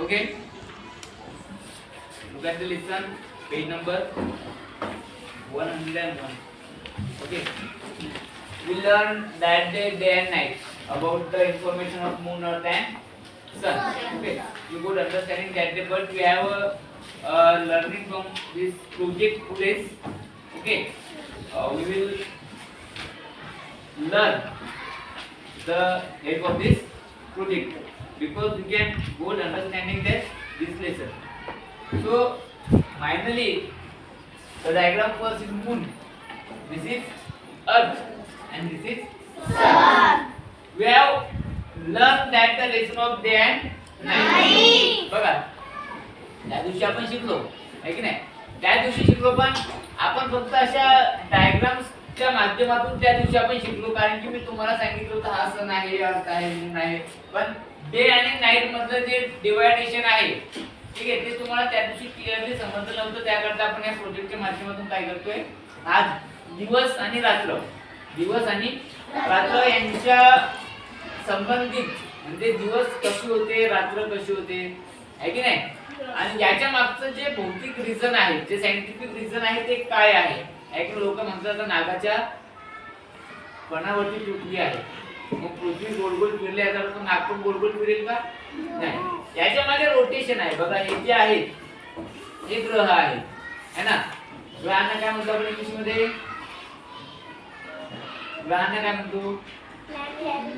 Okay, look at the lesson, page number 101. Okay, we learned that day and night about the information of moon, earth and sun. Okay, you could understanding that day, but we have learning from this project today's. Okay, we will learn the help of this project because we can good understanding that this lesson. So finally the diagram first is moon, this is earth and this is sun. We have learned that the lesson of day and night. बघा त्या दिवशी आपण शिकलो आहे की नाही, त्या दिवशी शिकलो पण आपण फक्त अशा डायग्राम्स च्या माध्यमातून त्या दिवशी आपण शिकलो, कारण की मी तुम्हाला सांगितलं होतं हा सन आहे, अर्थ आहे, मून आहे, पण डे आणि नाईट मधलं जे डिवायडेशन आहे ठीक आहे ते तुम्हाला त्या दिवशी क्लिअरली समजलं नव्हतं. त्याकरता आपण या प्रोजेक्टच्या माध्यमातून काय करतोय, आज दिवस आणि रात्र यांच्या संबंधित म्हणजे दिवस कसे होते, रात्र कशी होते आहे की नाही, आणि याच्या मागचं जे भौतिक रिझन आहे, जे सायंटिफिक रिझन आहे ते काय आहे. एक लोक म्हणतात नागाच्या कणावरती पृथ्वी आहे, मग पृथ्वी गोल गोल फिरली याचा अर्थ नाग पण गोल गोल फिरेल का, नाही. याच्या मागे रोटेशन आहे. बघा हे जे आहे हे ग्रह आहे है ना, ग्रहांना काय म्हणतो आपण इंग्लिश मध्ये, ग्रहांना काय म्हणतो,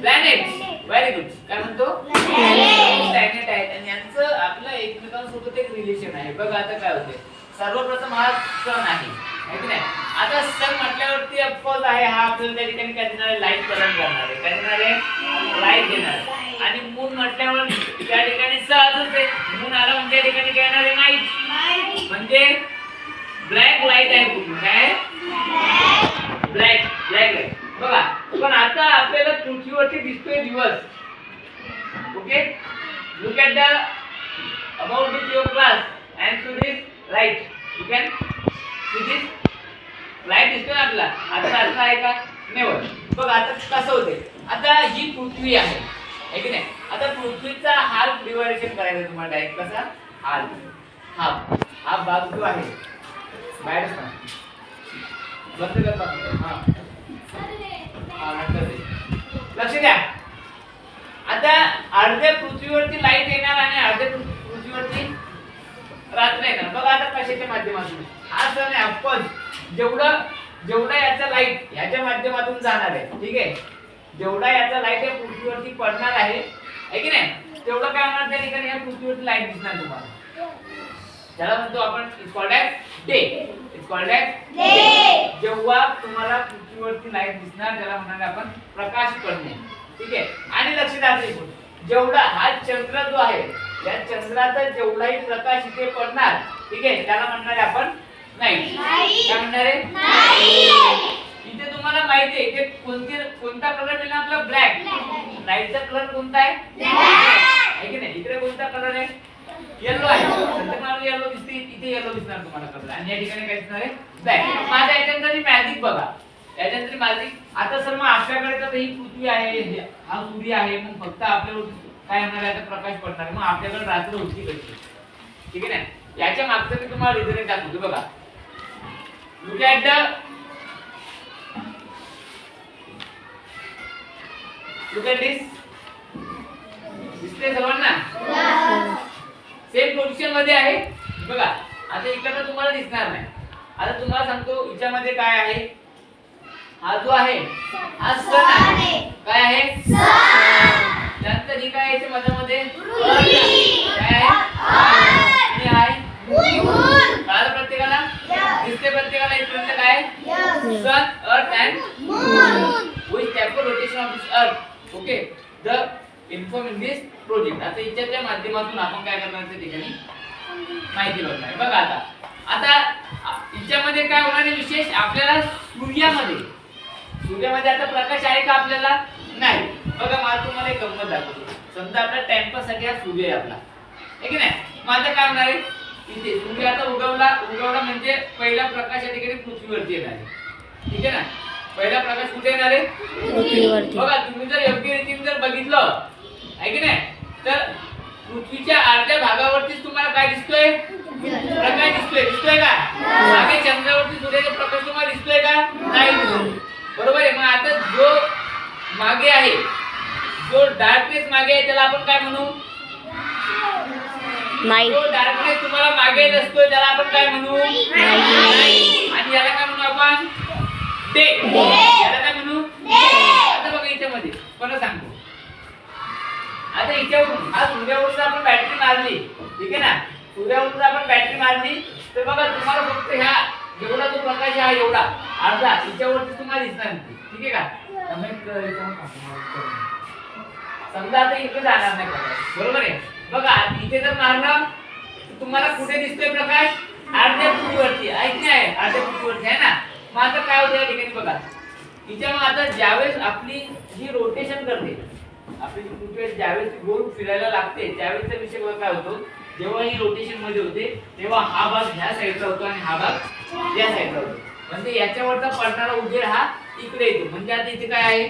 प्लॅनेट. व्हेरी गुड, काय म्हणतो, प्लॅनेट आहेत आणि यांचं आपलं एकमेकांसोबत एक रिलेशन आहे. बघा आता काय होते, सर्वप्रथम हा सन आहे की नाही. आता सन म्हटल्यावरती ऑफकोर्स आहे हा आपल्याला त्या ठिकाणी काय देणार आहे, लाईट करंट करणार आहे, काय देणार आहे, लाईट देणार आहे. आणि मून म्हटल्यावर त्या ठिकाणी सहजच आहे, मून आला म्हणजे त्या ठिकाणी काय येणार आहे, नाईट म्हणजे ब्लॅक लाईट आहे. पूर्ण काय ब्लॅक लाईट. बघा पण आता आपल्याला पृथ्वीवरती दिसतोय दिवस. Okay, look at the about this your class and see this light. You can see this light दिसतोय ना आपल्याला. आता रात्र आहे का, नेवर. बघ आता कसं होते, आता ही पृथ्वी आहे की नाही. आता पृथ्वीचा हाफ डिवायडेशन करायचं तुम्हाला डायरेक्ट कसा, हाफ भाग जो आहे बाहेर बंद कर पासून लक्ष द्या. आता अर्ध्या पृथ्वीवरती लाईट येणार आणि अर्ध्या पृथ्वीवरती रात्र येणार. बघा आता कशाच्या माध्यमातून, हा सण आहे ऑफकोर्स, जेवढा याचा लाईट याच्या माध्यमातून जाणार आहे ठीक आहे, जेवढा याचा लाईट या पृथ्वीवरती पडणार आहे की नाही, तेवढं काय होणार त्या ठिकाणी या पृथ्वीवरती लाईट दिसणार तुम्हाला. त्याला म्हणतो आपण it's called as day. It's called as day. जेव्हा तुम्हाला पृथ्वीवरती लाईट दिसणार त्याला म्हणणार आपण प्रकाश पडणे ठीक आहे. आणि लक्ष द्या जेवढा हा चंद्र जो आहे या चंद्राचा जेवढाही प्रकाश इथे पडणार ठीक आहे त्याला म्हणणार आपण नाईट. काय म्हणणार आहे, इथे तुम्हाला माहिती आहे इथे कोणता कलर मिळणार आपला, ब्लॅक. नाईटचा कलर कोणता आहे की नाही. इकडे कोणता कलर आहे, येलो आहे. तुम्हाला येलो दिसते, इथे येलो दिसणार तुम्हाला कलर, आणि या ठिकाणी काय दिसणार आहे, ब्लॅक. माझ्या याच्यानंतर मॅजिक बघा, याच्यानंतर मॅजिक. आता सर मग आपल्याकडे तर ही पृथ्वी आहे, हा सूर्य आहे, मग फक्त आपल्यावर काय होणार आहे, प्रकाश पडणार, मग आपल्याकडे रात्र होती कशी ठीक आहे ना. याच्या मागचं मी तुम्हाला रिझन दाखवतो. बघा लुक ॲट द दिस. दिसते सर्वांना, सेम पोझिशन मध्ये आहे. बघा आता इकडे तुम्हाला दिसणार नाही. आता तुम्हाला सांगतो हिच्यामध्ये काय आहे, हा जो आहे हा सन आहे. काय आहे, त्यानंतर ही काय याच्या मध्ये काय आहे, कळालं प्रत्येकाला, दिसते प्रत्येकाला इथपर्यंत काय, sun, earth and moon with taper rotation of this earth. Okay, the inform in this project. आता याच्या माध्यमातून आपण काय करणार त्या ठिकाणी माहिती बघणार. बघा आता याच्यामध्ये काय होणार आहे विशेष, आपल्याला सूर्यामध्ये आता प्रकाश आहे का आपल्याला, नाही. बघा मला तुम्हाला एक गंमत दाखवतो. समजा आपला टाइमपास साठी हा सूर्य आहे आपला आहे की नाही. माझं काय होणार आहे, इथे सूर्य आता उगवला म्हणजे पहिला प्रकाश या ठिकाणी पृथ्वीवरती येणार आहे ठीक आहे ना. पहिला प्रकाश कुठे येणार आहे, पृथ्वीवरती. बघा तुम्ही जर योग्य रीतीने जर बघितलं आहे की नाही तर पृथ्वीच्या अर्ध्या भागावरतीच तुम्हाला काय दिसतोय प्रकाश दिसतोय का मागे चंद्रावरती सूर्याचा प्रकाश तुम्हाला दिसतोय का नाही दिसत बरोबर आहे मग आता जो मागे आहे जो डार्कनेस मागे आहे त्याला आपण काय म्हणू नाही जो डार्कनेस तुम्हाला मागे नसतोय त्याला आपण काय म्हणू नाही आणि याला काय म्हणू आपण डे याला काय म्हणू आता बघा याच्यामध्ये परत सांगतो आता याच्यावरून हा सूर्यावरून आपण बॅटरी मारली ठीक आहे ना सूर्यावरून आपण बॅटरी मारली तर बघा तुम्हाला फक्त ह्या एवढा जो प्रकाश आहे एवढा अर्धा याच्यावरती तुम्हाला दिसणार नाही ठीक आहे का समजा आता इकडे जाणार नाही प्रकाश बरोबर आहे बघा इथे जर मारलं तुम्हाला कुठे दिसतोय प्रकाश अर्ध्या पृथ्वीवरती ऐकणे आहे अर्ध्या पृथ्वीवरती आहे ना मग आता काय होतं या ठिकाणी बघा हिच्यामुळे आता ज्यावेळेस आपली ही रोटेशन करते आपली जी पृथ्वी ज्यावेळेस गोल फिरायला लागते त्यावेळेसचा विषय बघा काय होतो जेव्हा ही रोटेशन मध्ये होते तेव्हा हा भाग ह्या साईडला होतो आणि हा भाग या साईडला होतो म्हणजे याच्यावरचा पडणारा उजेड हा इकडे येतो म्हणजे आता इथे काय आहे